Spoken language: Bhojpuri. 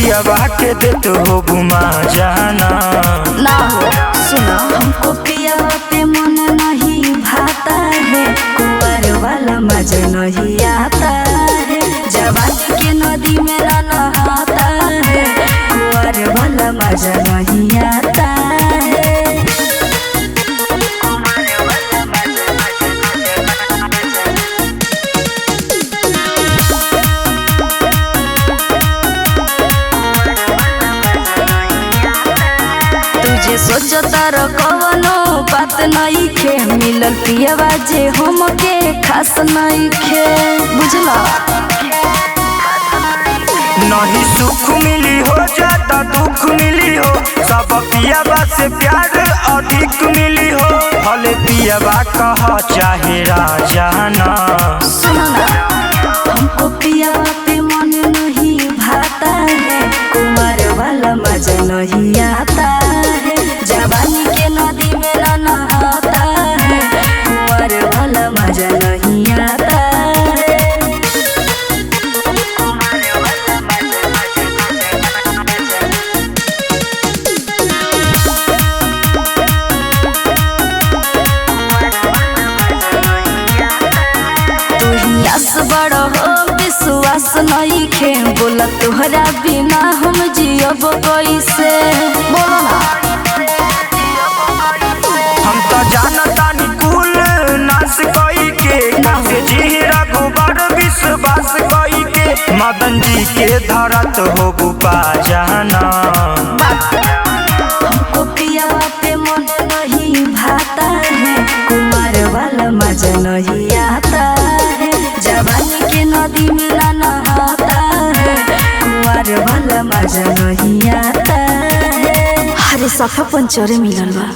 पियावा के देत हो घुमा जाना। ना हो सुना, हमको पियावा पे मन नहीं भाता है, कुंवर वाला मजा नहीं आता है, जवानी के नदी में ना नहाता है, कुंवर वाला मजा नहीं आता है। तुझे सोचो तारो कवनो बात नहीं खे, मिलल पियवा जे हमके खास नहीं खे, बुझला। नहीं सुख मिली हो ज्यादा दुख मिली हो, सब पियावा से प्यार अधिक मिली हो, भले पियावा कहा चाहे राजा ना। सुनो ना, हमको पियावा पे मन नहीं भाता है, कुंवर वाला मजा नहीं आता है, जवानी के नदी में ना नहाता है, कुंवर वाला मजा नहीं आता है। बड़ हो विश्वास नहीं खे, बोला तोहरा बिना हम जियब कैसे, बोलो ना। हम तो जानतानी कुल नाश कई के, कैसे जी रघुबर विश्वास कई के, मदन जी के धरत हो गुपा जाना। हमको पियावा पे मन नहीं भाता है, कुंवर वाला मजा नहीं आता है, जवानी के नदी में ना नहाता है, कुंवर वाला मजा नहीं आता है। अरे सफा पंचरे मिलल बा।